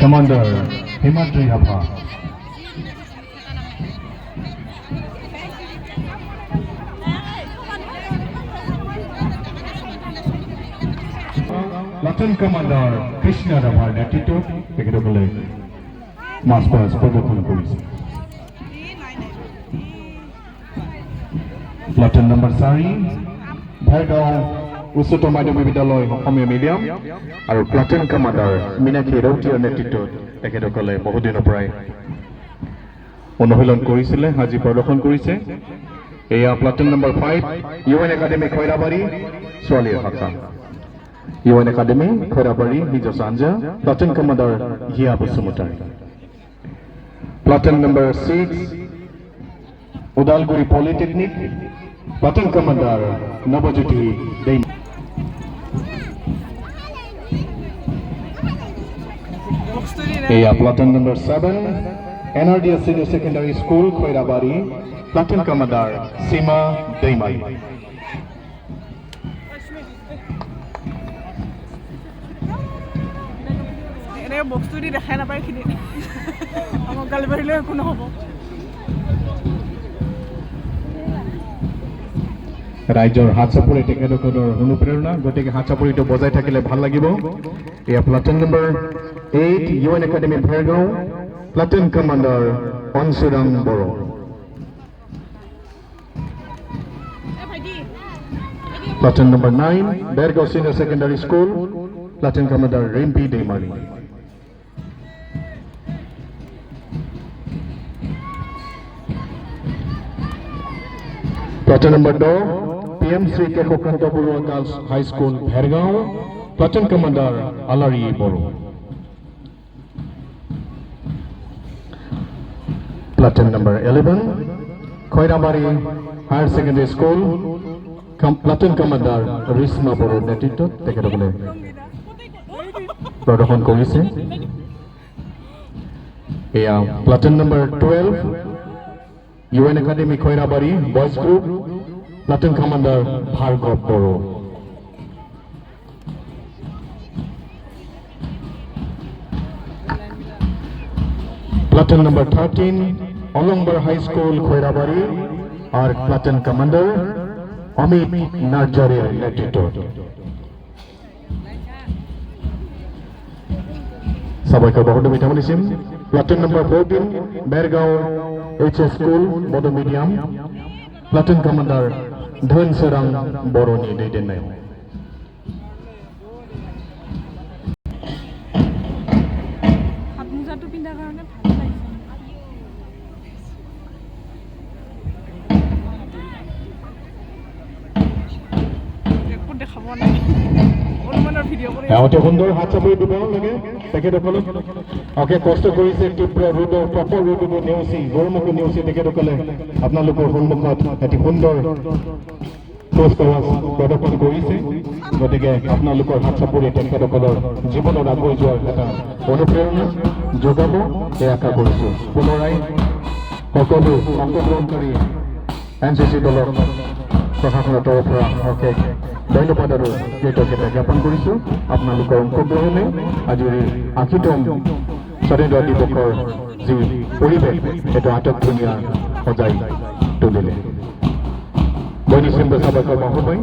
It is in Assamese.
Commander Himadri Abha. Lieutenant Commander Krishna Rabhar নেতৃত্বত তেখেতসকলে মাছ পাছ প্ৰদৰ্শন কৰিছে। প্লাটুন নম্বৰ 4 ভেৰগাঁও উচ্চতৰ মাধ্যমিক বিদ্যালয় অসমীয়া মিডিয়াম আৰু প্লাটুন কমাণ্ডাৰ মীনাক্ষী ৰৌতীয়ৰ নেতৃত্বত তেখেতসকলে বহুদিনৰ পৰাই অনুশীলন কৰিছিলে, আজি প্ৰদৰ্শন কৰিছে। এয়া platoon number 5 UN academy Khoirabari ছোৱালীৰ শাখা। ইউএন একাডেমি খৈৰাবাৰী হিজছ আঞ্জা platoon commander Hiya Basumatary. Platoon number 6 Udalguri polytechnic platoon commander Nabajyoti Daimary. এয়া platoon number 7 NRDS Senior Secondary School Khairabari platoon commander Sima Daimary. বস্তুটি দেখাই নাপায় খিনি আমাক গালি পাৰিলেও একো নহ'ব। ৰাইজৰ হাত চাপৰি তেখেতসকলৰ অনুপ্ৰেৰণা, গতিকে হাত চাপৰিটো বজাই থাকিলে ভাল লাগিব। এয়া platoon number 8 UN academy Bhergaon platoon commander Ansuram Boro. Platoon number 9 Bergaon senior secondary school platoon commander Rimpi Daimary. Platoon number 10 PM Shri Keshabkanta Barua girls high school Bhergaon platoon commander Alari Boro. Platoon number 11 Khairabari higher secondary school platoon commander Rishma বড়োৰ নেতৃত্বত তেখেতসকলে প্ৰদৰ্শন কৰিছে। এয়া platoon number 12 UN academy Khairabari boys group platoon commander Bhargav Boro. Platoon number 13 অলংবাৰ হাই স্কুল খৈৰাবাৰী আর প্লাটুন কমান্ডার অমিত নার্জারের নেতৃত্ব। সবাইকে বহুত মিঠামো দিছিম। প্লাটুন নম্বর 14 বেরগাঁও HS স্কুল বড় মিডিয়াম প্লাটুন কমান্ডার ধনসরাং বড়নি दैदेननाय। অতি সুন্দর হাত চাপৰি দিব লাগে তেখেতসকলক। অকে কষ্ট কৰিছে তীব্ৰ ৰ'দ প্ৰপৰ ৰ'দত নেওচি গৰমকো নেওচি তেখেতসকলে আপোনালোকৰ সন্মুখত এটি সুন্দৰ প্ৰদৰ্শন কৰিছে। গতিকে আপোনালোকৰ হাত চাপৰি তেখেতসকলৰ জীৱনত আগুৱাই যোৱাৰ এটা অনুপ্ৰেৰণা যোগাব এই আশা কৰিছোঁ। পুনৰাই সকলো অংশগ্ৰহণকাৰী NCC দলক প্ৰশাসনৰ তৰফৰ পৰা অশেষ ধন্যবাদ আৰু কৃতজ্ঞতা জ্ঞাপন কৰিছোঁ। আপোনালোকৰ অংশগ্ৰহণে আজিৰ ৮০তম স্বাধীনতা দিৱসৰ যি পৰিৱেশ সেইটো আটকধুনীয়া সজাই তুলিলে। বৈনিচিম সাবাইকৰ মহোদয়।